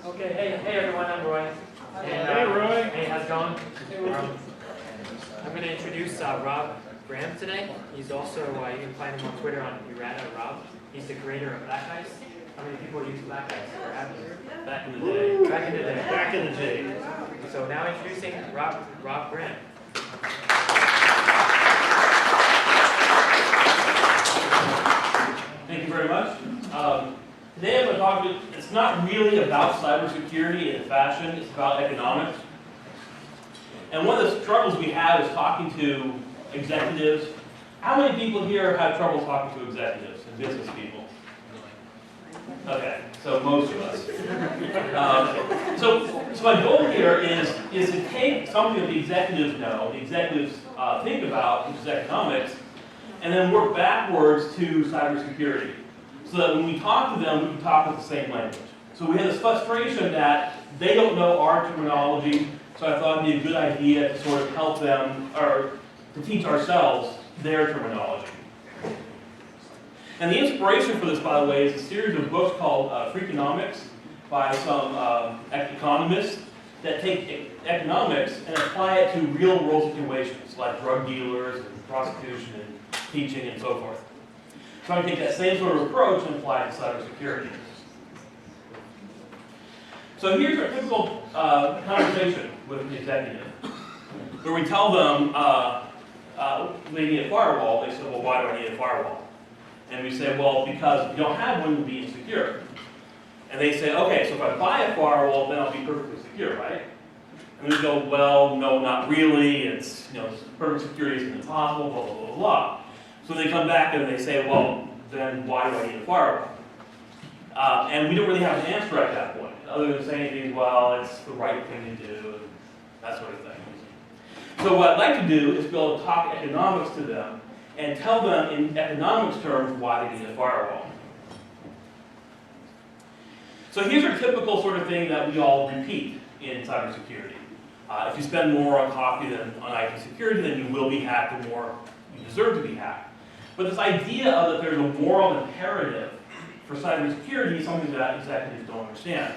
Okay, hey everyone, I'm Roy. And, Hey Roy. Hey, how's it going? I'm going to introduce Rob Graham today. He's also, you can find him on Twitter on Errata Rob. He's the creator of Black Ice. How many people use Black Ice? Or have you? Back in the day. Back in the day. Back in the day. So now introducing Rob Graham. Thank you very much. Today I'm going to talk to you, it's not really about cybersecurity in fashion, it's about economics. And one of the struggles we have is talking to executives. How many people here have trouble talking to executives and business people? Okay, so most of us. So my goal here is to take something that the executives know, the executives think about, which is economics, and then work backwards to cybersecurity. So that when we talk to them, we can talk with the same language. So we have this frustration that they don't know our terminology, so I thought it'd be a good idea to sort of help them, or to teach ourselves their terminology. And the inspiration for this, by the way, is a series of books called Freakonomics by some economists that take economics and apply it to real world situations like drug dealers and prostitution and teaching and so forth. So I take that same sort of approach and apply it to cybersecurity. So here's our typical conversation with an executive, where we tell them they need a firewall. They say, well, why do I need a firewall? And we say, well, because if you don't have one, you'll be insecure. And they say, okay, so if I buy a firewall, then I'll be perfectly secure, right? And we go, well, no, not really. It's, perfect security isn't impossible, blah, blah, blah, blah. So they come back and they say, well, then why do I need a firewall? And we don't really have an answer at that point, other than saying things, well, it's the right thing to do, and that sort of thing. So what I'd like to do is be able to talk economics to them and tell them in economics terms why they need a firewall. So here's our typical sort of thing that we all repeat in cybersecurity. If you spend more on coffee than on IT security, then you will be hacked, the more you deserve to be hacked. But this idea of that there's a moral imperative for cybersecurity is something that executives don't understand.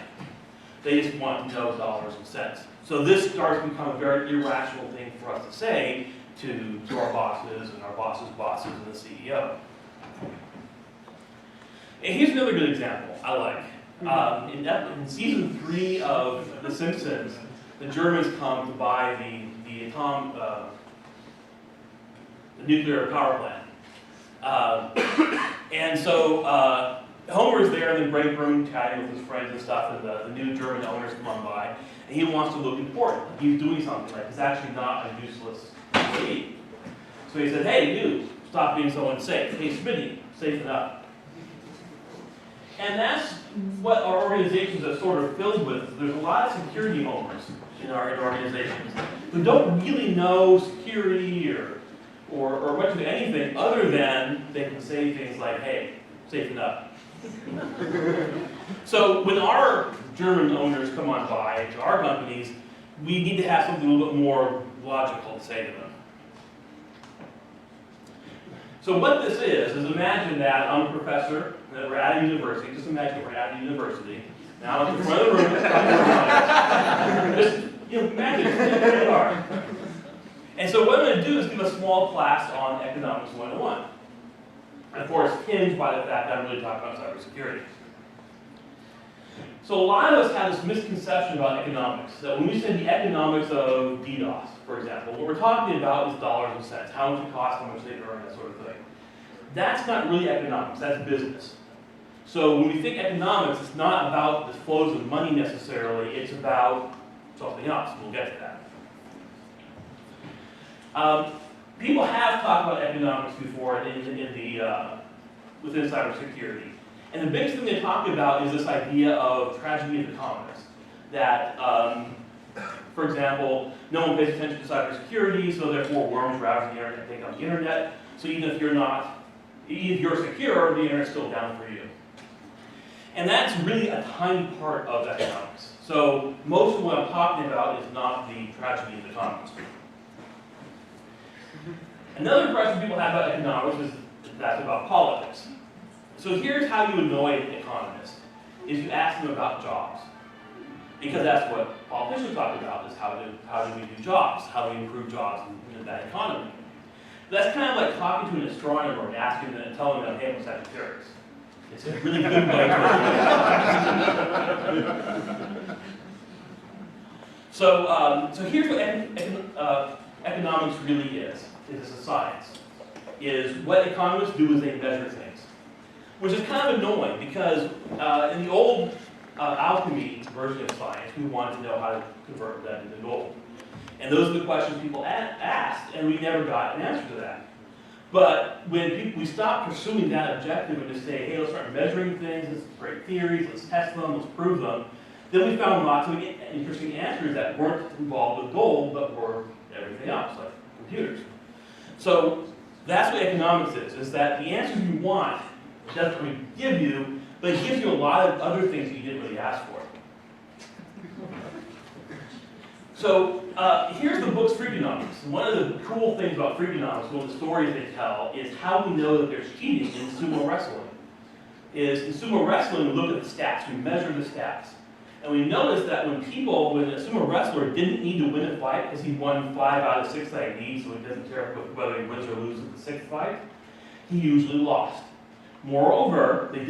They just want to know dollars and cents. So this starts to become a very irrational thing for us to say to our bosses and our bosses' bosses and the CEO. And here's another good example I like. In season 3 of The Simpsons, the Germans come to buy the nuclear power plant. And so Homer's there in the break room chatting with his friends and stuff, and the new German owners come on by, and he wants to look important. Like he's doing something, like he's actually not a useless employee. So he said, hey, you, stop being so unsafe. Hey, Smitty, safe it up. And that's what our organizations are sort of filled with. There's a lot of security homers in our organizations who don't really know security or much of anything other than they can say things like, hey, safe it up. So when our German owners come on by to our companies, we need to have something a little bit more logical to say to them. So what this is imagine that I'm a professor, that we're at a university. Just imagine we're at a university. Now I'm in front of the room. Just imagine where they are. And so what I'm going to do is give a small class on Economics 101. And of course, hinged by the fact that I'm really talking about cybersecurity. So a lot of us have this misconception about economics, that when we say the economics of DDoS, for example, what we're talking about is dollars and cents, how much it costs, how much they earn, that sort of thing. That's not really economics, that's business. So when we think economics, it's not about the flows of money necessarily, it's about something else. We'll get to that. People have talked about economics before within cybersecurity. And the biggest thing they talk about is this idea of tragedy of the commons. That, for example, no one pays attention to cybersecurity, so therefore worms ravage the internet, take on the internet. So even if you're secure, the internet's still down for you. And that's really a tiny part of economics. So most of what I'm talking about is not the tragedy of the commons. Another question people have about economics is that's about politics. So here's how you annoy an economist, is you ask them about jobs. Because that's what politicians talk about, is how do we do jobs? How do we improve jobs in that economy? That's kind of like talking to an astronomer and asking them and telling them, hey, I'm Sagittarius. It's a really good way to So here's what economics really is a science. Is what economists do is they measure things. Which is kind of annoying because in the old alchemy version of science, we wanted to know how to convert lead into gold. And those are the questions people asked, and we never got an answer to that. But when we stopped pursuing that objective and just say, hey, let's start measuring things, let's create theories, let's test them, let's prove them, then we found lots of interesting answers that weren't involved with gold, but were everything else, like computers. So that's what economics is that the answers you want, it doesn't really give you, but it gives you a lot of other things that you didn't really ask for. So here's the book's Freakonomics. One of the cool things about Freakonomics, one of the stories they tell, is how we know that there's cheating in sumo wrestling. In sumo wrestling, we look at the stats, we measure the stats. And we notice that when a sumo wrestler didn't need to win a fight because he won 5 out of 6 IDs, so he doesn't care whether he wins or loses the 6th fight, he usually lost. Moreover, they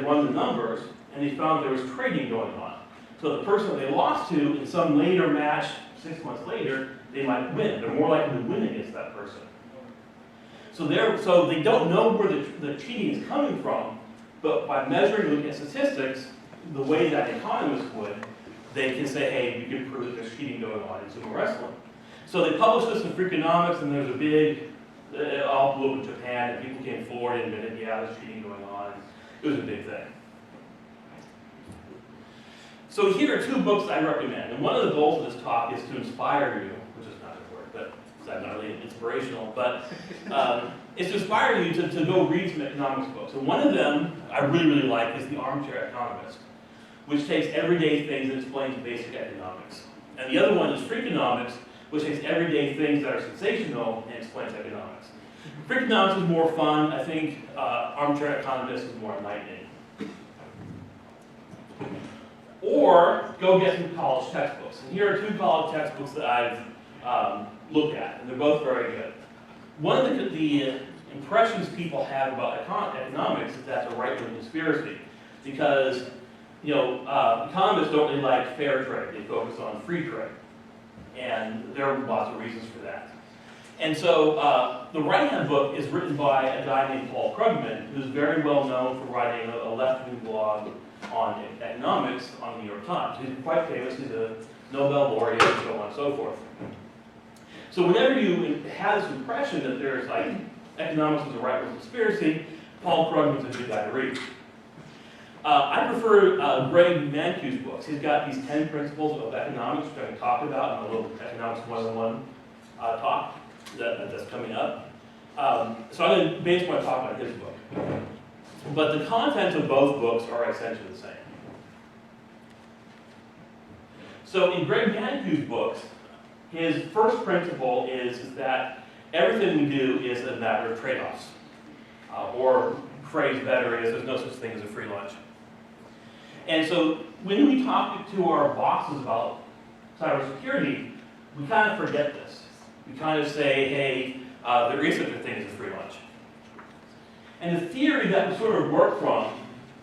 run the numbers, and they found there was trading going on. So the person that they lost to in some later match, 6 months later, they might win. They're more likely to win against that person. So they don't know where the cheating is coming from, but by measuring, looking at statistics, the way that economists would, they can say, hey, we can prove that there's cheating going on in sumo wrestling. So they published this in Freakonomics, and there's a big, it all blew up in Japan, and people came forward and admitted, yeah, there's cheating going on. It was a big thing. So here are 2 books I recommend, and one of the goals of this talk is to inspire you, which is not a good word, but it's not really inspirational, but it's to inspire you to go read some economics books. And one of them I really like is The Armchair Economist, which takes everyday things and explains basic economics. And the other one is Freakonomics, which takes everyday things that are sensational and explains economics. Freakonomics is more fun. I think Armchair Economist is more enlightening. Or go get some college textbooks. And here are 2 college textbooks that I've looked at, and they're both very good. One of the impressions people have about economics is that it's a right-wing conspiracy, because economists don't really like fair trade. They focus on free trade. And there are lots of reasons for that. And so the right-hand book is written by a guy named Paul Krugman, who's very well known for writing a left-wing blog on economics on the New York Times. He's quite famous. He's a Nobel laureate and so on and so forth. So whenever you have this impression that there's like economics is a right-wing conspiracy, Paul Krugman's a good guy to read. I prefer Greg Mankiw's books. He's got these 10 principles of economics, which I'm going to talk about in a little economics 101 talk that's coming up. So I'm going to base my talk on his book. But the contents of both books are essentially the same. So in Greg Mankiw's books, his first principle is that everything we do is a matter of trade-offs. Or phrased better is there's no such thing as a free lunch. And so when we talk to our bosses about cybersecurity, we kind of forget this. We kind of say, hey, there is such a thing as a free lunch. And the theory that we sort of work from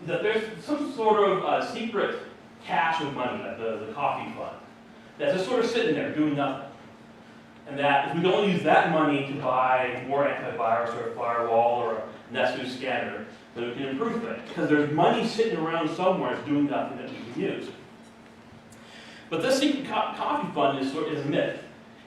is that there's some sort of secret cache of money, like the coffee fund, that's just sort of sitting there doing nothing. And that if we don't use that money to buy more antivirus or a firewall or a Nessus scanner, then we can improve things. Because there's money sitting around somewhere doing nothing that we can use. But this secret coffee fund is a myth.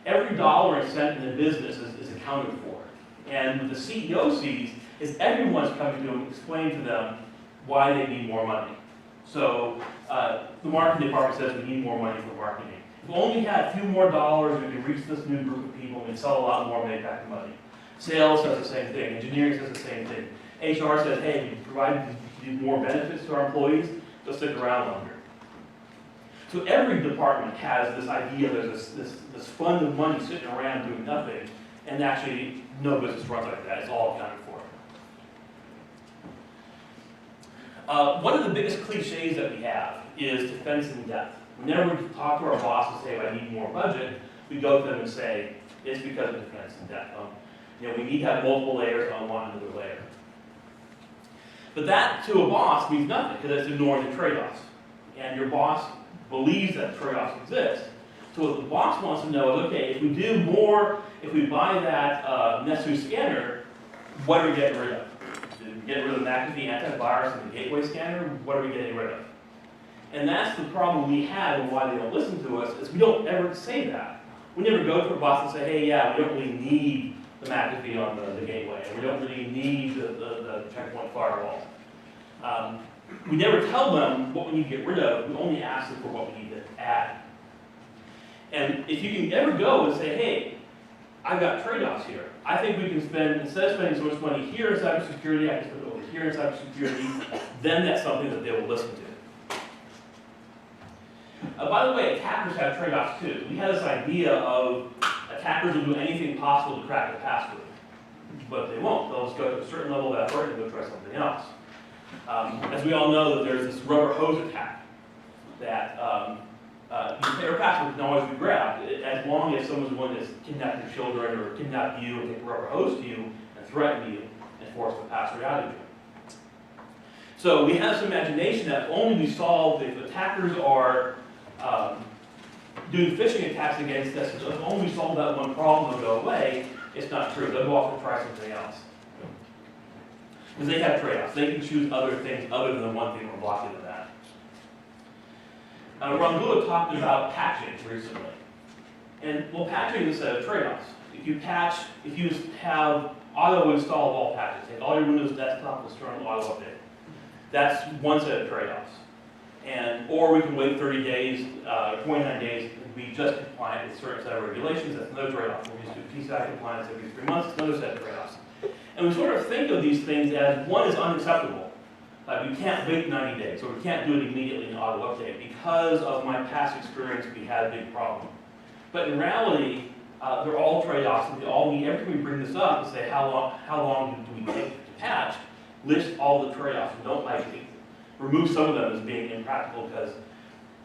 Every dollar and cent in the business is accounted for. And what the CEO sees is everyone's coming to explain to them why they need more money. So the marketing department says we need more money for marketing. If we only had a few more dollars, we could reach this new group of people and we'd sell a lot more and make back the money. Sales says the same thing. Engineering says the same thing. HR says, hey, we provide these more benefits to our employees, they'll stick around longer. So every department has this idea, there's this fund of money sitting around doing nothing, and actually no business runs like that. It's all accounted for. One of the biggest cliches that we have is defense in depth. Whenever we talk to our boss and say, I need more budget, we go to them and say, it's because of defense in depth. We need to have multiple layers, I don't want another layer. But that, to a boss, means nothing, because it's ignoring the trade-offs. And your boss believes that trade-offs exist. So what the boss wants to know is, okay, if we do more, if we buy that necessary scanner, what are we getting rid of? Getting rid of the McAfee antivirus and the gateway scanner, what are we getting rid of? And that's the problem we have and why they don't listen to us, is we don't ever say that. We never go to our boss and say, hey, yeah, we don't really need the McAfee on the gateway, and we don't really need the checkpoint firewall. We never tell them what we need to get rid of, we only ask them for what we need to add. And if you can ever go and say, hey, I've got trade-offs here. I think we can spend, instead of spending so much money here in cybersecurity, I can spend it over here in cybersecurity, then that's something that they will listen to. By the way, attackers have trade-offs too. We had this idea of attackers will do anything possible to crack the password, but they won't. They'll just go to a certain level of effort and go try something else. As we all know, that there's this rubber hose attack that your password can always be grabbed as long as someone's willing to kidnap your children or kidnap you and take a rubber hose to you and threaten you and force the password out of you. So we have some imagination that if only we solve, if attackers are doing phishing attacks against us, if only we solve that one problem, they'll go away. It's not true. They'll go off and try something else. Because they have trade-offs. They can choose other things other than the one thing we're blocking them at. Rangula talked about patching recently. And well, patching is a set of trade-offs. If you patch, if you have auto-install of all patches, take all your Windows desktop and run auto update. That's one set of trade-offs. Or we can wait 30 days, 29 days, and be just compliant with a certain set of regulations. That's another trade-off. We used to do PCI compliance every 3 months. It's another set of trade-offs. And we sort of think of these things as one is unacceptable. We can't wait 90 days, or we can't do it immediately in auto update. Because of my past experience, we had a big problem. But in reality, they're all trade-offs, and they all need, every time we bring this up and say how long do we take to patch, list all the trade-offs and don't remove some of them as being impractical, because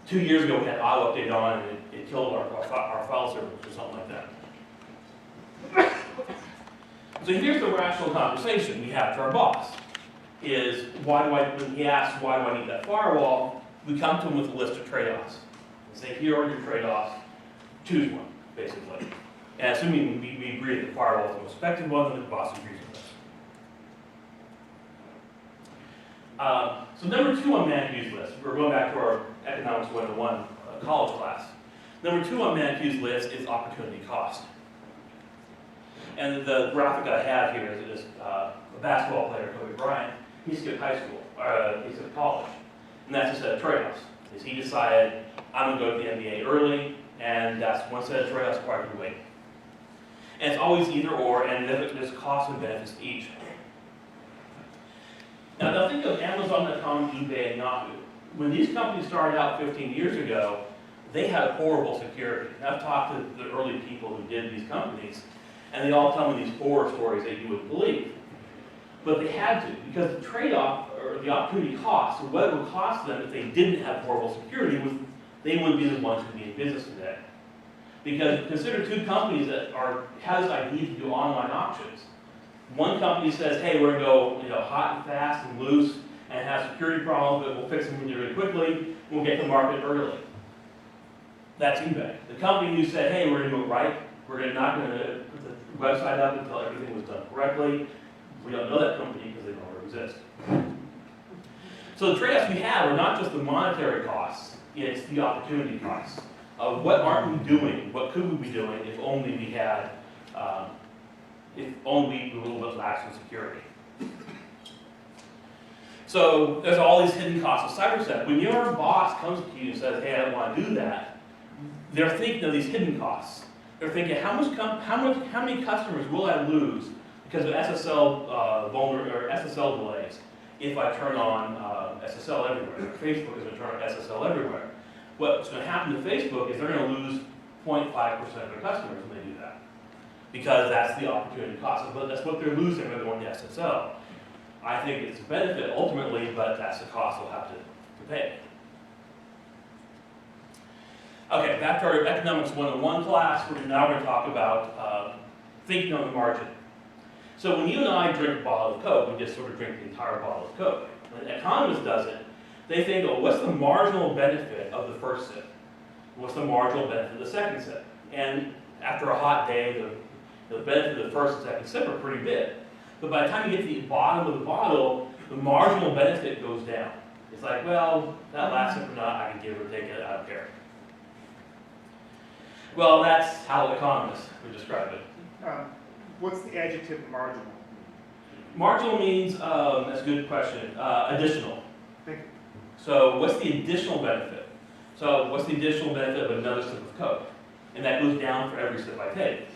2 years ago we had auto update on and it killed our file servers or something like that. So here's the rational conversation we have to our boss, is when he asks why do I need that firewall, we come to him with a list of trade-offs. We say, here are your trade-offs, choose one, basically. And assuming we agree that the firewall is the most effective one, then the boss agrees with us. So number 2 on managed use list, we're going back to our Economics 101 college class. Number 2 on managed use list is opportunity cost. And the graphic I have here is a basketball player, Kobe Bryant. He skipped high school, he skipped college. And that's a set of trade-offs. Is he decided, I'm going to go to the NBA early, and that's one set of trade-offs where I can wait. And it's always either or, and there's costs and benefits to each. Now think of Amazon.com, eBay, and Yahoo. When these companies started out 15 years ago, they had horrible security. And I've talked to the early people who did these companies, and they all tell me these horror stories that you wouldn't believe. But they had to, because the trade-off, or the opportunity cost, or what it would cost them if they didn't have horrible security, they wouldn't be the ones who'd be in business today. Because consider 2 companies that have this idea to do online auctions. One company says, hey, we're going to go hot and fast and loose and have security problems, but we'll fix them really quickly, we'll get to market early. That's eBay. The company who said, hey, we're going to do it right, we're not going to put the website up until everything was done correctly. We don't know that company because they no longer exist. So the trade-offs we have are not just the monetary costs, it's the opportunity costs. What aren't we doing? What could we be doing if only we had, if only we were a little bit lax in security? So there's all these hidden costs of CyberSec. When your boss comes to you and says, hey, I don't want to do that, they're thinking of these hidden costs. They're thinking, how many customers will I lose because of SSL or SSL delays if I turn on SSL everywhere? Facebook is going to turn on SSL everywhere. What's going to happen to Facebook is they're going to lose 0.5% of their customers when they do that, because that's the opportunity cost. But that's what they're losing by going to SSL. I think it's a benefit ultimately, but that's the cost we'll have to pay. Okay, back to our Economics 101 class. We're now going to talk about thinking on the margin. So when you and I drink a bottle of Coke, we just sort of drink the entire bottle of Coke. When an economist does it, they think, oh, what's the marginal benefit of the first sip? What's the marginal benefit of the second sip? And after a hot day, the benefit of the first and second sip are pretty big. But by the time you get to the bottom of the bottle, the marginal benefit goes down. It's like, well, that last sip or not, I can give or take it, I don't care. Well, that's how economists would describe it. What's the adjective marginal? Marginal means, that's a good question, additional. Thank you. So what's the additional benefit? So what's the additional benefit of another sip of Coke? And that goes down for every sip I take.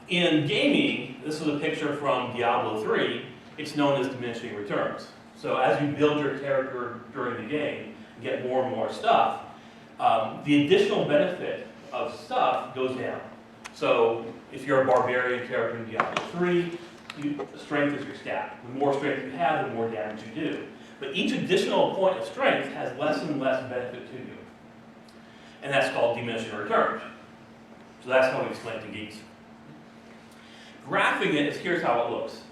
In gaming, this is a picture from Diablo 3, it's known as diminishing returns. So as you build your character during the game, and get more and more stuff, the additional benefit of stuff goes down. So if you're a barbarian character in Diablo 3, strength is your stat. The more strength you have, the more damage you do. But each additional point of strength has less and less benefit to you. And that's called diminishing returns. So that's how we explain it to geeks. Graphing it is, here's how it looks.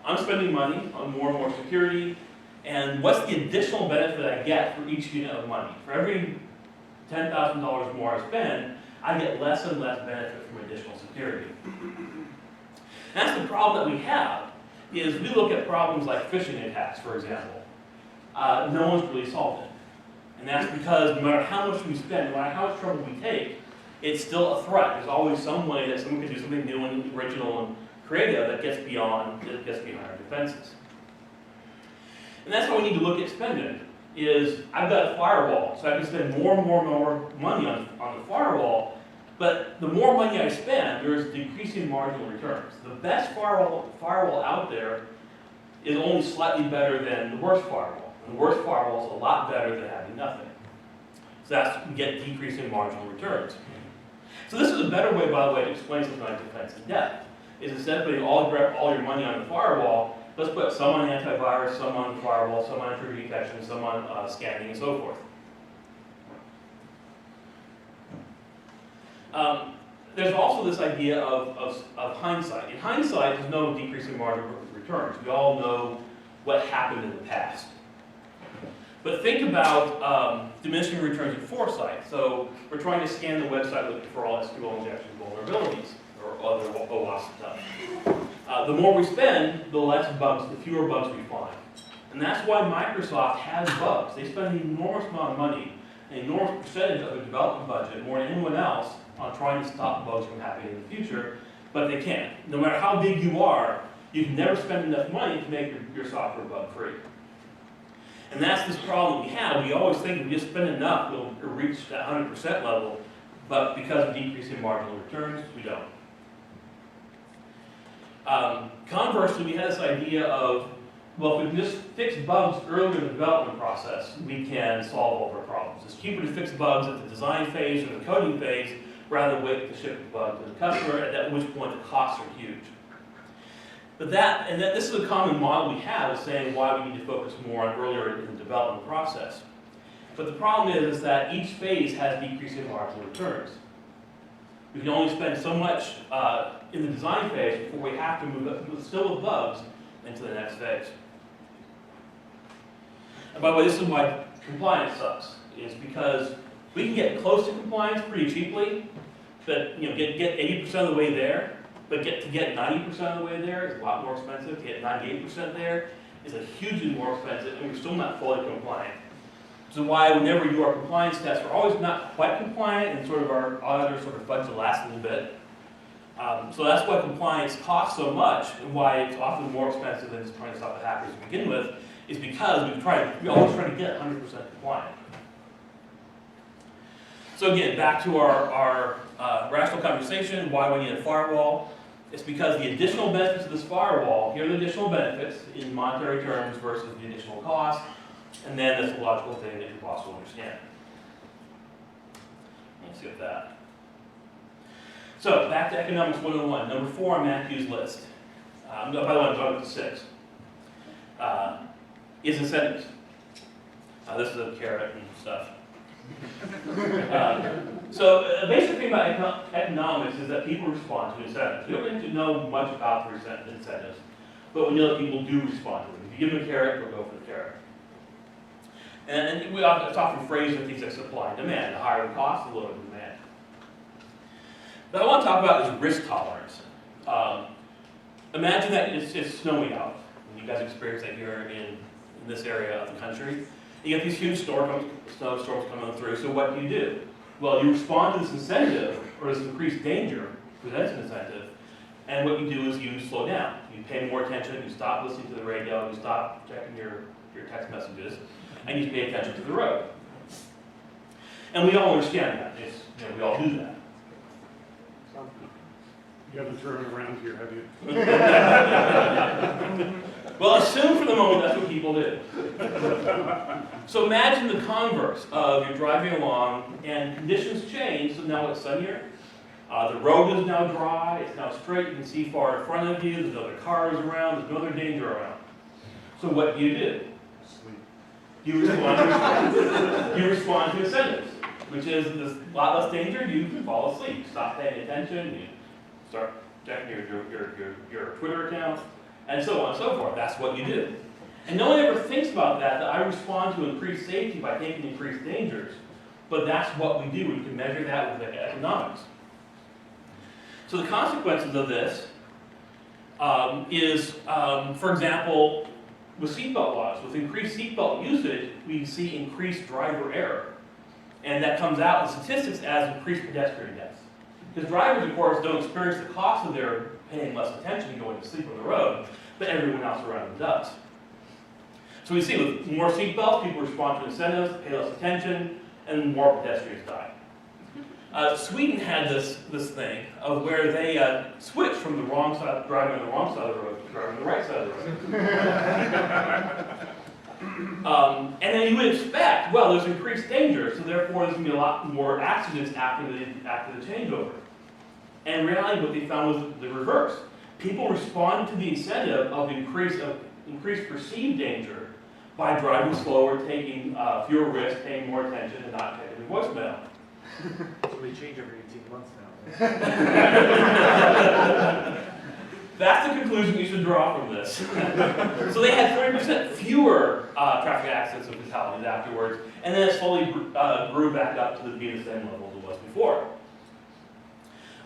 I'm spending money on more and more security, and what's the additional benefit I get for each unit of money? For every $10,000 more I spend, I get less and less benefit from additional security. And that's the problem that we have, is we look at problems like phishing attacks, for example. No one's really solved it. And that's because no matter how much we spend, no matter how much trouble we take, it's still a threat. There's always some way that someone can do something new and original and creative that gets behind our defenses. And that's how we need to look at spending, is I've got a firewall, so I can spend more and more money on the firewall, but the more money I spend, there's decreasing marginal returns. The best firewall out there is only slightly better than the worst firewall. And the worst firewall is a lot better than having nothing. So that's, you get decreasing marginal returns. So this is a better way, by the way, to explain something like defense in depth, is instead of putting all your money on the firewall, let's put some on antivirus, some on firewall, some on intrusion detection, some on scanning, and so forth. There's also this idea of hindsight. In hindsight, there's no decreasing marginal returns. We all know what happened in the past. But think about diminishing returns in foresight. So we're trying to scan the website looking for all SQL injection vulnerabilities or other OWASP stuff. The more we spend, the less bugs, the fewer bugs we find. And that's why Microsoft has bugs. They spend an enormous amount of money, an enormous percentage of their development budget, more than anyone else, on trying to stop bugs from happening in the future, but they can't. No matter how big you are, you can never spend enough money to make your software bug-free. And that's this problem we have. We always think if we just spend enough, we'll reach that 100% level, but because of decreasing marginal returns, we don't. Conversely, we had this idea of, well, if we can just fix bugs earlier in the development process, we can solve all of our problems. It's cheaper to fix bugs at the design phase or the coding phase rather than wait to ship the bug to the customer, at which point the costs are huge. But this is a common model we have, is saying why we need to focus more on earlier in the development process. But the problem is that each phase has decreasing marginal returns. We can only spend so much in the design phase before we have to move up, still with bugs, into the next phase. And by the way, this is why compliance sucks, is because we can get close to compliance pretty cheaply, but get 80% of the way there, but to get 90% of the way there is a lot more expensive. To get 98% there is a hugely more expensive, and we're still not fully compliant. So why whenever we do our compliance tests, we're always not quite compliant, and sort of our auditors sort of fudge the last little bit. So that's why compliance costs so much, and why it's often more expensive than just trying to stop the hackers to begin with, is because we always try to get 100% compliant. So again, back to our rational conversation, why do we need a firewall? It's because the additional benefits of this firewall, here are the additional benefits in monetary terms versus the additional cost, and then that's a logical thing that your boss will understand. Let's get that. So back to Economics 101, number 4 on Matthew's list. by the way, I'm going up to 6, is incentives. This is a carrot and stuff. So a basic thing about economics is that people respond to incentives. We don't need to know much about the incentives, but we know that people do respond to them. If you give them a carrot, they'll go for the carrot. And it's often phrased with things like supply and demand. The higher the cost, the lower the demand. What I want to talk about is risk tolerance. Imagine that it's snowing out. You guys experience that here in this area of the country. You get these huge snowstorms coming through, so what do? Well, you respond to this incentive, or this increased danger presents an incentive, and what you do is you slow down. You pay more attention, you stop listening to the radio, you stop checking your text messages, and you pay attention to the road. And we all understand that. We all do that. You haven't turned around here, have you? Well, assume for the moment that's what people do. So imagine the converse of you're driving along and conditions change, so now it's sunnier. The road is now dry, it's now straight, you can see far in front of you, there's other cars around, there's no other danger around. So what do? Sleep. You respond to incentives, which is there's a lot less danger, you fall asleep, stop paying attention, you start checking your Twitter account, and so on and so forth. That's what you do. And no one ever thinks about that I respond to increased safety by taking increased dangers, but that's what we do. We can measure that with economics. So the consequences of this is, for example, with seatbelt laws. With increased seatbelt usage, we see increased driver error. And that comes out in statistics as increased pedestrian deaths. Because drivers, of course, don't experience the cost of their paying less attention and going to sleep on the road, but everyone else around them does. So we see with more seatbelts, people respond to incentives, pay less attention, and more pedestrians die. Sweden had this thing of where they switched from the wrong side, driving on the wrong side of the road, to driving on the right side of the road. And then you would expect, well, there's increased danger, so therefore there's going to be a lot more accidents after the changeover. And in reality, what they found was the reverse. People respond to the incentive of increased perceived danger by driving slower, taking fewer risks, paying more attention, and not checking the voicemail. So they change every 18 months now. That's the conclusion you should draw from this. So they had 30% fewer traffic accidents and fatalities afterwards, and then it slowly grew back up to being the same level as it was before.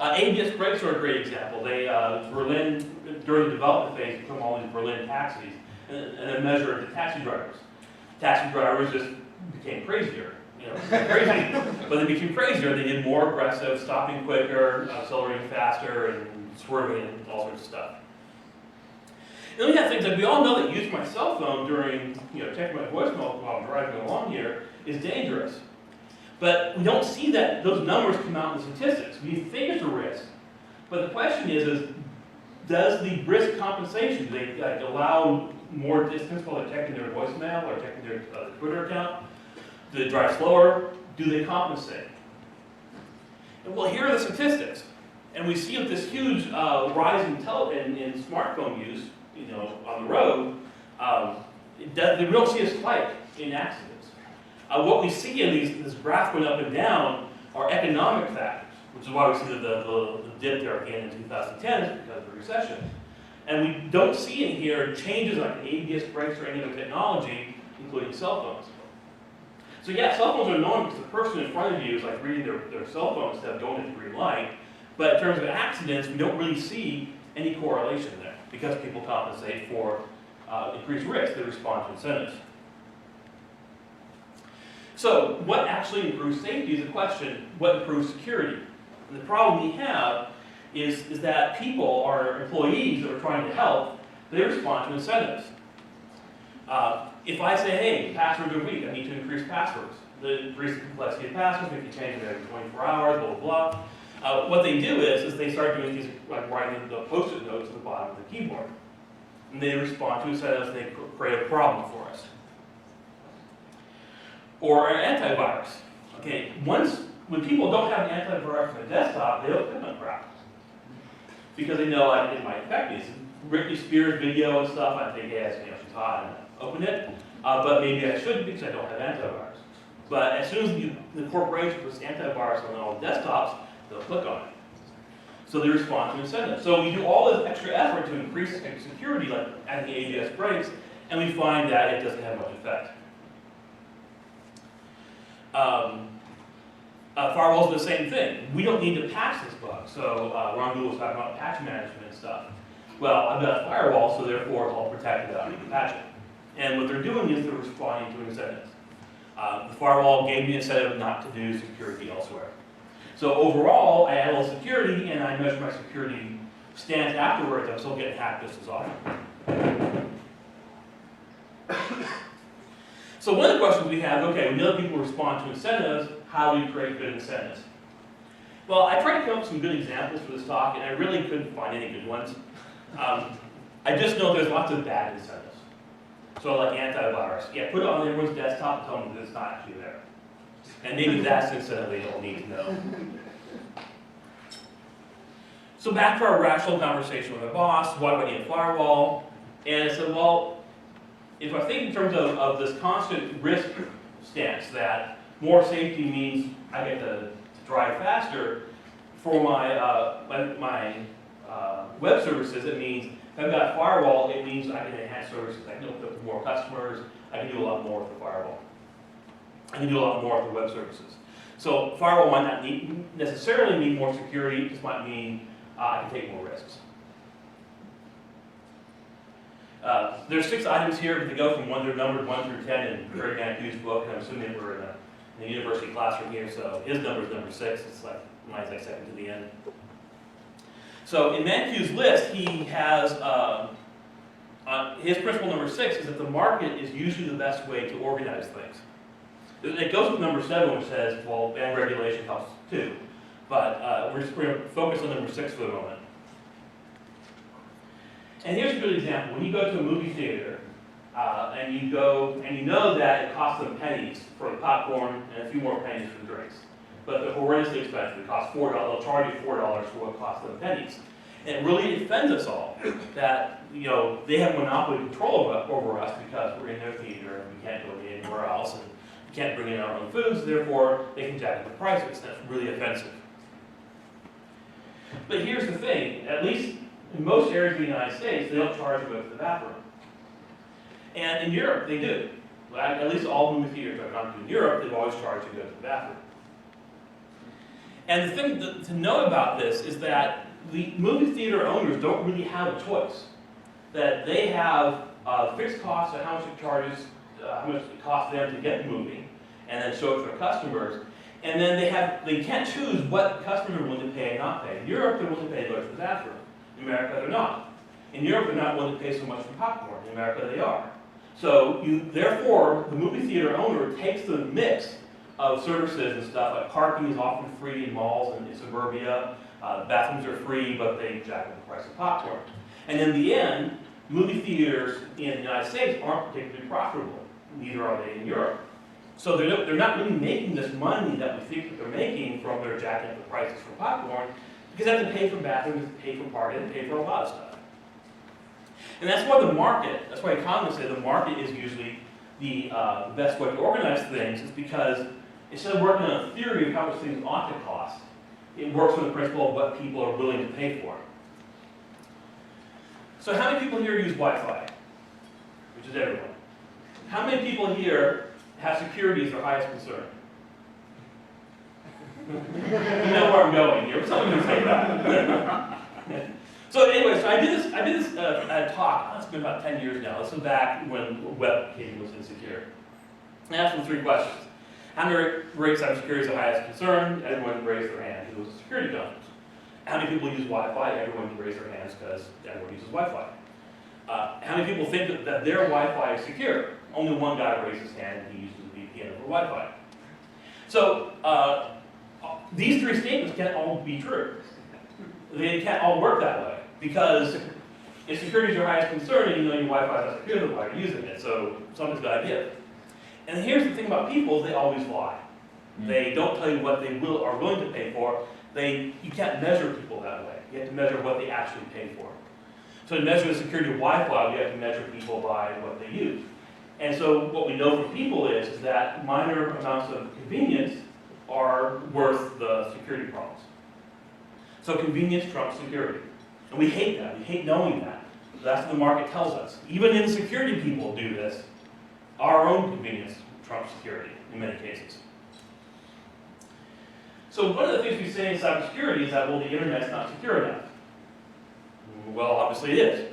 ABS brakes are a great example. They, Berlin, during the development phase, took all these Berlin taxis and then measured the taxi drivers. Taxi drivers just became crazier. Crazy. But they became crazier. They did more aggressive, stopping quicker, accelerating faster, and swerving, and all sorts of stuff. And then we have things like, we all know that using my cell phone during, checking my voicemail while I'm driving along here is dangerous. But we don't see that those numbers come out in the statistics. We think it's a risk. But the question is does the risk compensation, do they allow more distance while they're checking their voicemail or checking their Twitter account? Do they drive slower? Do they compensate? And well, here are the statistics. And we see with this huge rise in smartphone use, on the road, we don't see a spike in accidents. What we see in this graph going up and down are economic factors, which is why we see the dip there again in 2010 is because of the recession. And we don't see in here changes like ABS brakes or any other technology, including cell phones. So yeah, cell phones are annoying because the person in front of you is like reading their cell phone instead of going at the green light. But in terms of accidents, we don't really see any correlation there because people compensate for increased risk. They respond to incentives. So what actually improves safety is a question, what improves security? And the problem we have is that people, our employees that are trying to help, they respond to incentives. If I say, hey, passwords are weak, I need to increase passwords. The increase the complexity of passwords, we can change it every 24 hours, blah, blah, blah. What they do is they start doing these, like writing the post-it notes at the bottom of the keyboard. And they respond to incentives, and they create a problem for us. Or an antivirus. Okay, when people don't have an antivirus on their desktop, they don't click on crap. Because they know it might affect me. Britney Spears video and stuff, I think, hey, she's hot, and open it. But maybe I shouldn't because I don't have antivirus. But as soon as the corporation puts antivirus on all the desktops, they'll click on it. So they respond to incentives. So we do all this extra effort to increase security, like adding the ABS brakes, and we find that it doesn't have much effect. Firewalls are the same thing. We don't need to patch this bug. So Ron Gould was talking about patch management and stuff. Well, I've got a firewall, so therefore it's all protected. I don't need to patch it. And what they're doing is they're responding to incentives. The firewall gave me an incentive not to do security elsewhere. So overall, I add a little security, and I measure my security stance afterwards. I'm still getting hacked just as often. So one of the questions we have, okay, we know that people respond to incentives. How do we create good incentives? Well, I tried to come up with some good examples for this talk, and I really couldn't find any good ones. I just know there's lots of bad incentives. So like antivirus, yeah, put it on everyone's desktop and tell them that it's not actually there. And maybe that's the incentive they don't need to know. So back to our rational conversation with our boss, why do I need a firewall? And I said, well, if I think in terms of this constant risk stance that more safety means I get to drive faster, for my web services, it means if I've got a firewall, it means I can enhance services. I can open up more customers. I can do a lot more with the firewall. I can do a lot more with the web services. So firewall might not necessarily mean more security. It just might mean I can take more risks. There's 6 items here that go from numbered 1 through 10 in Greg Mancu's book. I'm assuming we're in a university classroom here, so his number is number 6. It's like mine's like second to the end. So in Mancu's list, he has his principle number 6 is that the market is usually the best way to organize things. It goes with number 7, which says, well, ban regulation helps too. But we're going to focus on number 6 for the moment. And here's a good example. When you go to a movie theater, and you go and you know that it costs them pennies for the popcorn and a few more pennies for the drinks. But they're horrendously expensive. It costs $4. They'll charge you $4 for what costs them pennies. And it really offends us all that they have monopoly control over us because we're in their theater and we can't go anywhere else and we can't bring in our own foods. Therefore, they can jack up the prices. That's really offensive. But here's the thing. At least in most areas of the United States, they don't charge to go to the bathroom. And in Europe, they do. At least all movie theaters I've gone to in Europe, they've always charged to go to the bathroom. And the thing to know about this is that the movie theater owners don't really have a choice. That they have fixed costs of how much it charges, how much it costs them to get the movie, and then show it to their customers. And then they can't choose what customers are willing to pay and not pay. In Europe, they're willing to pay to go to the bathroom. In America, they're not. In Europe, they're not willing to pay so much for popcorn. In America, they are. So therefore, the movie theater owner takes the mix of services and stuff, like parking is often free in malls and in suburbia, bathrooms are free, but they jack up the price of popcorn. And in the end, movie theaters in the United States aren't particularly profitable. Neither are they in Europe. So they're not really making this money that we think that they're making from their jacking up the prices for popcorn, because they have to pay for bathrooms, they have to pay for parking, they pay for a lot of stuff. And that's why that's why economists say the market is usually the best way to organize things, is because instead of working on a theory of how much things ought to cost, it works on the principle of what people are willing to pay for. So how many people here use Wi-Fi? Which is everyone. How many people here have security as their highest concern? You know where I'm going here. Someone can say that. So anyway, so I did this talk. It's been about 10 years now. This was back when web was insecure. I asked them 3 questions. How many rates cybersecurity is the highest concern? Everyone raised their hand because it was a security conference. How many people use Wi-Fi? Everyone raised their hands because everyone uses Wi-Fi. How many people think that their Wi-Fi is secure? Only one guy raised his hand and he uses a VPN over Wi-Fi. So these 3 statements can't all be true. They can't all work that way, because if security is your highest concern and you know your Wi-Fi is not secure, then why are you using it? So something's got to give. And here's the thing about people, they always lie. They don't tell you what they are willing to pay for. You can't measure people that way. You have to measure what they actually pay for. So to measure the security of Wi-Fi, we have to measure people by what they use. And so what we know from people is that minor amounts of convenience are worth the security problems. So convenience trumps security. And we hate that. We hate knowing that. That's what the market tells us. Even insecurity people do this. Our own convenience trumps security in many cases. So one of the things we say in cybersecurity is that, well, the internet's not secure enough. Well, obviously it is.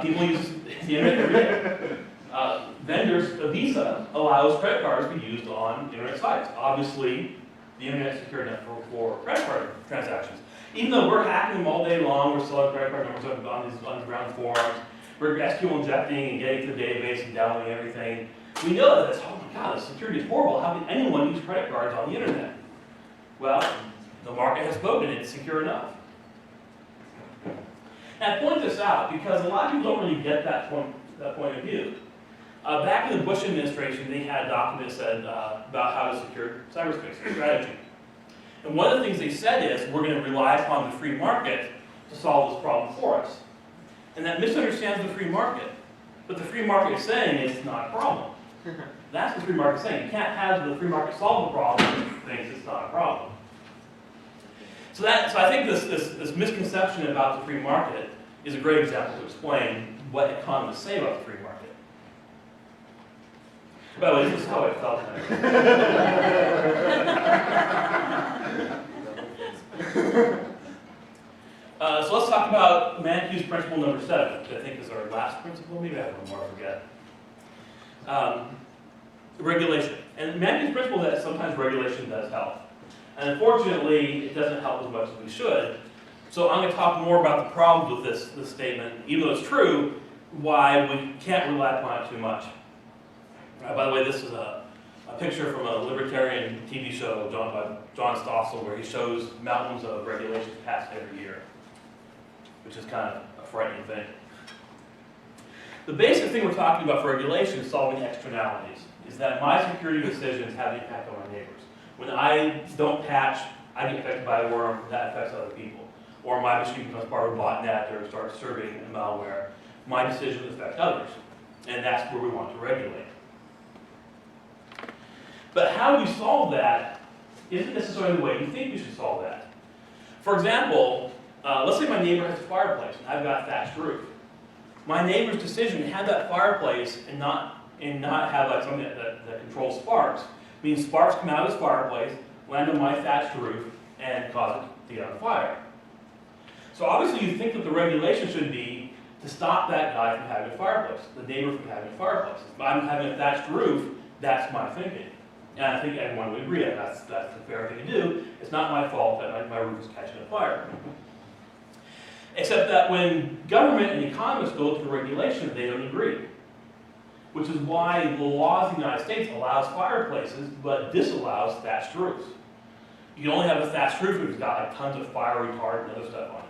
People use the internet every day. Vendors, Visa allows credit cards to be used on internet sites. Obviously, the internet is secure enough for credit card transactions. Even though we're hacking them all day long, we're selling credit card numbers on these underground forums, we're SQL injecting and getting to the database and downloading everything. We know that oh my God, the security is horrible. How can anyone use credit cards on the internet? Well, the market has spoken, it's secure enough. And I point this out because a lot of people don't really get that point of view. Back in the Bush administration, they had a document that said about how to secure cyberspace strategy. And one of the things they said is we're going to rely upon the free market to solve this problem for us. And that misunderstands the free market. But the free market is saying it's not a problem. That's what the free market is saying. You can't have the free market solve the problem if it thinks it's not a problem. So I think this misconception about the free market is a great example to explain what economists say about the free market. By the way, this is how I felt so let's talk about Mankiw's principle number 7, which I think is our last principle. Maybe I have one more, I forget. Regulation. And Mankiw's principle is that sometimes regulation does help. And unfortunately, it doesn't help as much as we should. So I'm going to talk more about the problems with this statement, even though it's true, why we can't rely upon it too much. By the way, this is a picture from a libertarian TV show by John Stossel where he shows mountains of regulations passed every year, which is kind of a frightening thing. The basic thing we're talking about for regulation is solving externalities, is that my security decisions have an impact on my neighbors. When I don't patch, I get affected by a worm, that affects other people. Or my machine becomes part of a botnet or starts serving malware. My decisions affect others, and that's where we want to regulate. But how we solve that isn't necessarily the way you think we should solve that. For example, let's say my neighbor has a fireplace and I've got a thatched roof. My neighbor's decision to have that fireplace and not have like something that controls sparks means sparks come out of his fireplace, land on my thatched roof, and cause it to get on fire. So obviously you think that the regulation should be to stop that guy from having a fireplace, the neighbor from having a fireplace. If I'm having a thatched roof, that's my thinking. And I think everyone would agree that that's the fair thing to do. It's not my fault that my roof is catching on fire. Except that when government and economists go look for regulation, they don't agree. Which is why the laws in the United States allows fireplaces, but disallows thatched roofs. You can only have a thatched roof if it's got like tons of fire retardant and other stuff on it.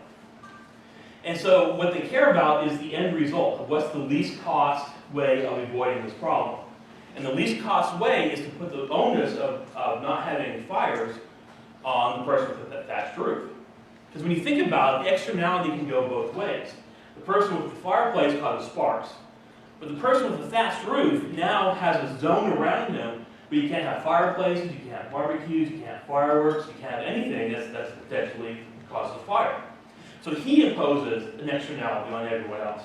And so what they care about is the end result of what's the least cost way of avoiding this problem. And the least cost way is to put the onus of not having fires on the person with that thatched roof. Because when you think about it, the externality can go both ways. The person with the fireplace causes sparks, but the person with the thatched roof now has a zone around him where you can't have fireplaces, you can't have barbecues, you can't have fireworks, you can't have anything that's potentially causes a fire. So he imposes an externality on everyone else.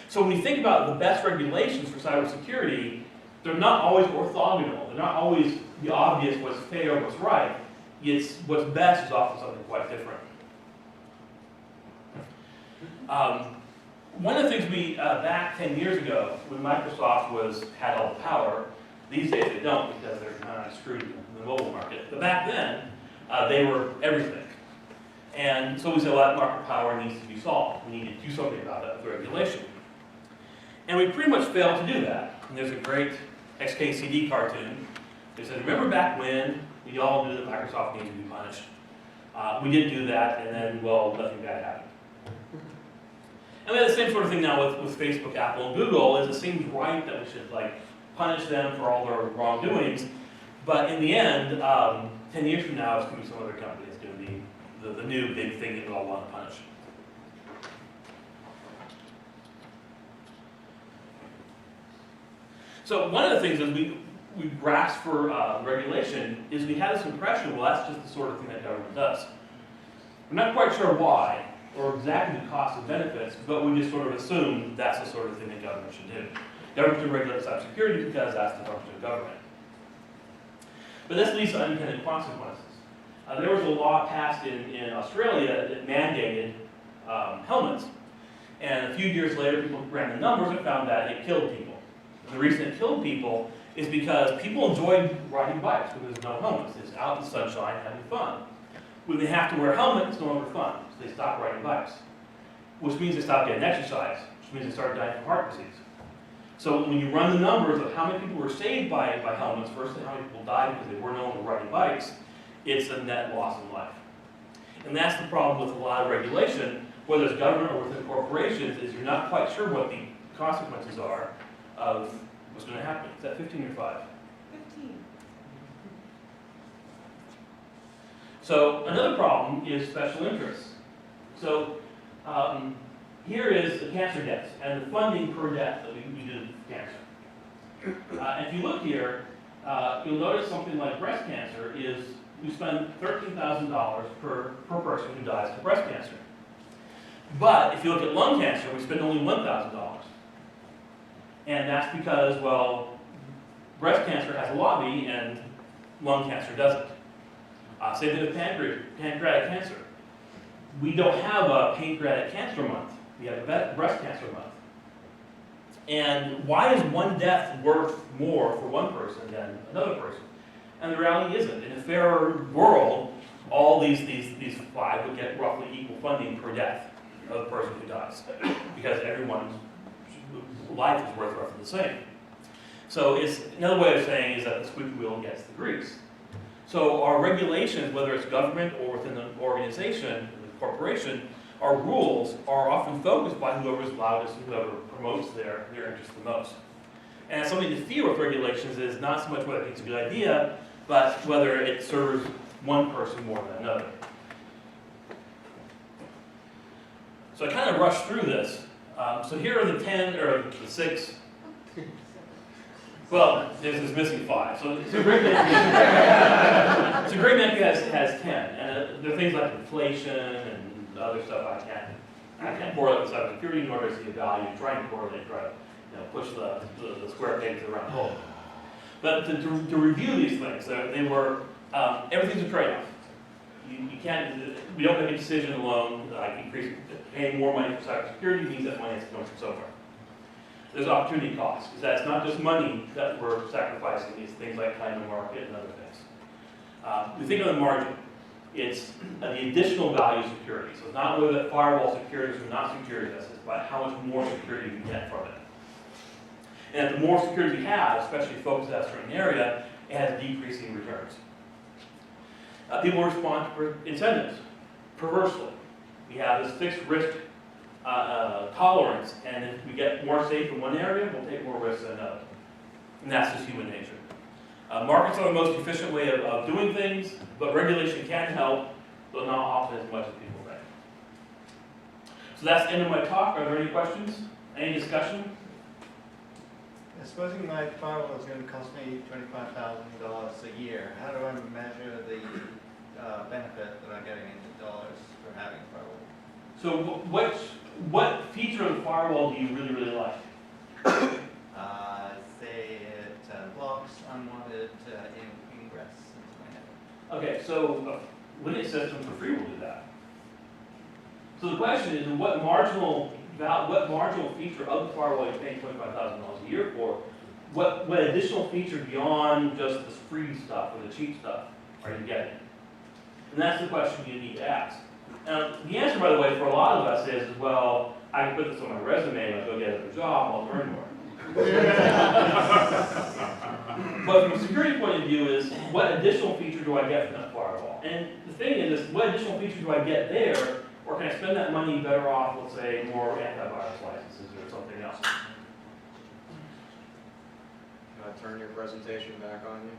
So when you think about the best regulations for cybersecurity, they're not always orthogonal. They're not always the obvious what's fair, what's right. It's what's best is often something quite different. One of the things we, back 10 years ago, when Microsoft had all the power, these days they don't because they're kind of screwed in the mobile market. But back then, they were everything. And so we said, well, that market power needs to be solved. We need to do something about that with regulation. And we pretty much failed to do that. And there's a great XKCD cartoon. They said, remember back when we all knew that Microsoft needed to be punished? We didn't do that, and then, well, nothing bad happened. And we have the same sort of thing now with Facebook, Apple, and Google, is it seems right that we should punish them for all their wrongdoings. But in the end, 10 years from now, it's going to be some other company that's going to be the new big thing that we all want to punish. So one of the things is we grasped for regulation is we had this impression, well, that's just the sort of thing that government does. We're not quite sure why, or exactly the cost and benefits, but we just sort of assume that's the sort of thing that government should do. Government should regulate cybersecurity because that's the function of government. But this leads to unintended consequences. There was a law passed in Australia that mandated helmets. And a few years later, people ran the numbers and found that it killed people. And the reason it killed people is because people enjoyed riding bikes when there's no helmets. It's out in the sunshine having fun. When they have to wear helmets, it's no longer fun. So they stop riding bikes. Which means they stop getting exercise, which means they start dying from heart disease. So when you run the numbers of how many people were saved by helmets versus how many people died because they were no longer riding bikes, it's a net loss in life. And that's the problem with a lot of regulation, whether it's government or within corporations, is you're not quite sure what the consequences are of what's going to happen. Is that 15 or 5? 15. So another problem is special interests. So here is the cancer deaths and the funding per death that we do for cancer. And if you look here, you'll notice something like breast cancer is we spend $13,000 per person who dies of breast cancer. But if you look at lung cancer, we spend only $1,000. And that's because, well, breast cancer has a lobby and lung cancer doesn't. Same thing with pancreatic cancer. We don't have a pancreatic cancer month. We have a breast cancer month. And why is one death worth more for one person than another person? And the reality isn't. In a fairer world, all these 5 would get roughly equal funding per death of the person who dies, because everyone's life is worth roughly the same. So it's another way of saying is that the squeaky wheel gets the grease. So our regulations, whether it's government or within an organization, a corporation, our rules are often focused by whoever's loudest and whoever promotes their interests the most. And something to fear with regulations is not so much whether it's a good idea, but whether it serves one person more than another. So I kind of rushed through this. So here are the 10, or the 6. Well, there's missing 5. So a great Manku has 10. And there are things like inflation and other stuff I can't correlate with cybersecurity, nor does see a value trying to correlate, try to push the square peg to the round hole. But to review these things, they were, everything's a trade-off. You can't, we don't make a decision alone, like paying more money for cybersecurity means that money has to come from somewhere. There's opportunity costs, because that's not just money that we're sacrificing, it's things like time to market and other things. We think of the margin. It's the additional value of security. So it's not whether that firewall security is or not security, it's about how much more security you can get from it. And the more security you have, especially focused at a certain area, it has decreasing returns. People respond to incentives, perversely. We have this fixed risk tolerance, and if we get more safe in one area, we'll take more risk than another. And that's just human nature. Markets are the most efficient way of doing things, but regulation can help, but not often as much as people think. So that's the end of my talk. Are there any questions? Any discussion? Supposing my firewall is going to cost me $25,000 a year, how do I measure the benefit that I'm getting into dollars for having a firewall? So what feature of the firewall do you really, really like? Say it blocks unwanted ingress into my network. Okay, so a Linux system for free will do that. So the question is, what marginal feature of the firewall you're paying $25,000 a year for? What additional feature beyond just the free stuff or the cheap stuff are you getting? And that's the question you need to ask. Now, the answer, by the way, for a lot of us is, well, I can put this on my resume, I'll go get a job, I'll earn more. But from a security point of view is, what additional feature do I get from that firewall? And the thing is, what additional feature do I get there, or can I spend that money better off, let's say, more antivirus licenses or something else? Can I turn your presentation back on you?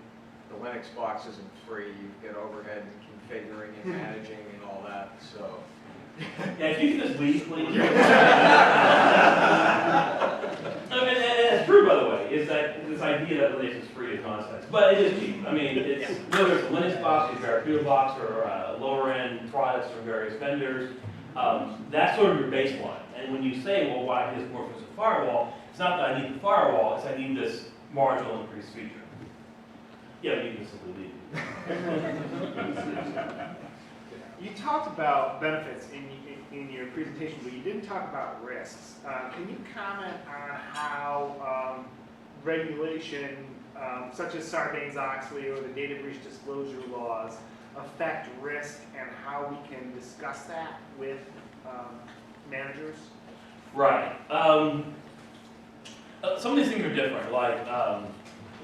The Linux box isn't free. You get overhead configuring and managing and all that, so. Yeah, if you can just leave, please. I mean, and it's true, by the way. is that this idea that Linux is free is nonsense. But it is cheap. I mean, it's whether it's a Linux box, a Barracuda box, or lower end products from various vendors. That's sort of your baseline. And when you say, well, why does this work as a firewall? It's not that I need the firewall, it's I need this marginal increased feature. Yeah, you can simply leave. You talked about benefits in your presentation, but you didn't talk about risks. Can you comment on how regulation, such as Sarbanes-Oxley or the data breach disclosure laws, affect risk and how we can discuss that with managers? Right. Some of these things are different. Like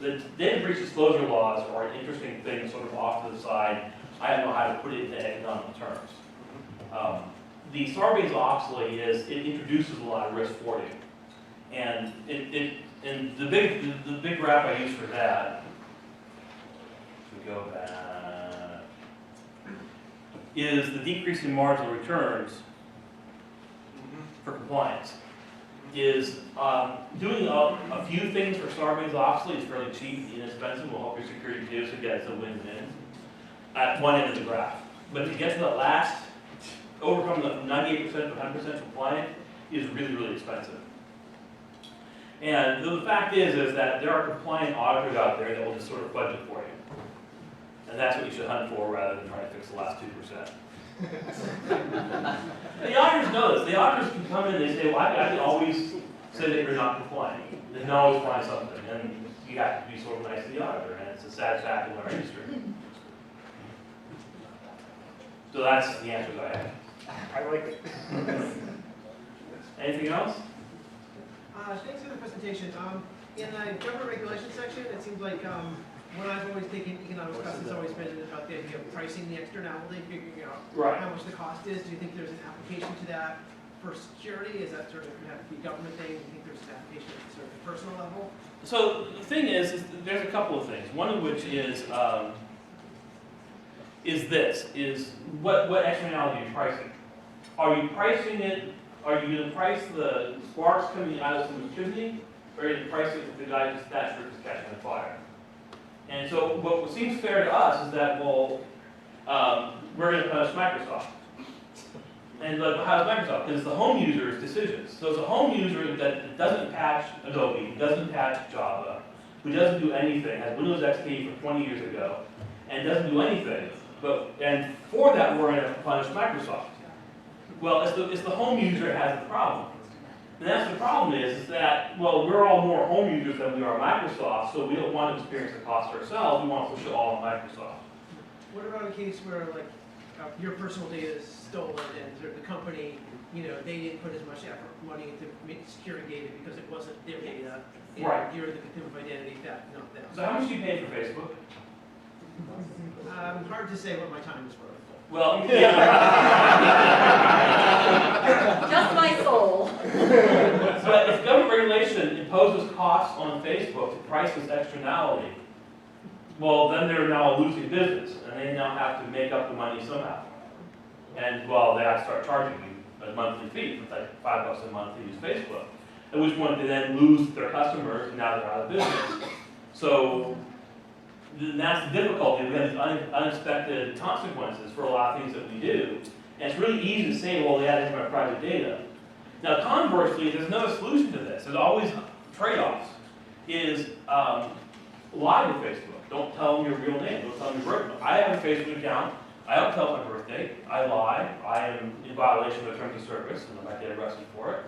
the data breach disclosure laws are an interesting thing, sort of off to the side. I don't know how to put it into economic terms. The Sarbanes-Oxley it introduces a lot of risk for you, and and the big graph I use for that, if we go back, is the decrease in marginal returns for compliance. Is doing a few things for Sarbanes-Oxley is fairly cheap, inexpensive, will help your security too, so again, it's a win-win at one end of the graph. But to get to the last, overcome the 98% to 100% compliant is really, really expensive. And the fact is that there are compliant auditors out there that will just sort of fudge it for you. And that's what you should hunt for rather than trying to fix the last 2%. The auditors know this. The auditors can come in and they say, well, I can always say that you're not compliant. They can always find something. And you have to be sort of nice to the auditor. And it's a sad fact in our industry. So that's the answers I have. I like it. Anything else? Thanks for the presentation. In the government regulation section, it seems like what I've always taken economic class has always been about the idea of pricing the externality, figuring out Right. how much the cost is. Do you think there's an application to that for security? Is that sort of have to be a government thing? Do you think there's an application at sort of the personal level? So the thing is there's a couple of things. One of which is what externality are you pricing? Are you pricing it? Are you going to price the sparks coming out of someone's chimney, or are you going to price it with the guy just catching the fire? And so what seems fair to us is that, well, we're going to punish Microsoft. And like, how does Microsoft? Because it's the home user's decisions. So it's a home user that doesn't patch Adobe, doesn't patch Java, who doesn't do anything, has Windows XP from 20 years ago, and doesn't do anything. And for that, we're going to punish Microsoft. Well, it's the home user that has the problem. And that's the problem is that, well, we're all more home users than we are Microsoft, so we don't want to experience the cost ourselves, we want to push it all on Microsoft. What about a case where like your personal data is stolen and sort of the company, they didn't put as much effort, money into securing data because it wasn't their data, and Right. you're the victim of identity theft, not them. So how much do you pay for Facebook? Hard to say what my time is worth. Well, yeah. Just my soul. But if government regulation imposes costs on Facebook to price this externality, well, then they're now a losing business, and they now have to make up the money somehow. And, well, they have to start charging you a monthly fee, it's like $5 a month to use Facebook, at which point they then lose their customers, and now they're out of business. So that's the difficulty. We have these unexpected consequences for a lot of things that we do. And it's really easy to say, well, yeah, that's my private data. Now, conversely, there's no solution to this. There's always trade-offs. Lie to Facebook. Don't tell them your real name. Don't tell them your birthday. I have a Facebook account. I don't tell my birthday. I lie. I am in violation of terms of service, and I might get arrested for it.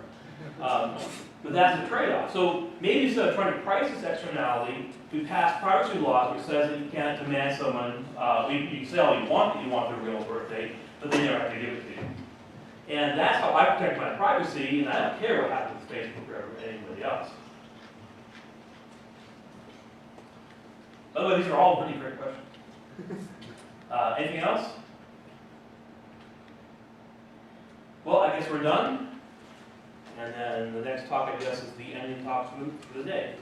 But that's a trade-off. So maybe instead of trying to price this externality, we pass privacy laws which says that you can't demand someone, you can say all you want that you want their real birthday, but they never have to give it to you. And that's how I protect my privacy, and I don't care what happens to Facebook or anybody else. By the way, these are all pretty great questions. Anything else? Well, I guess we're done. And then the next talk, I guess, is the ending talks for the day.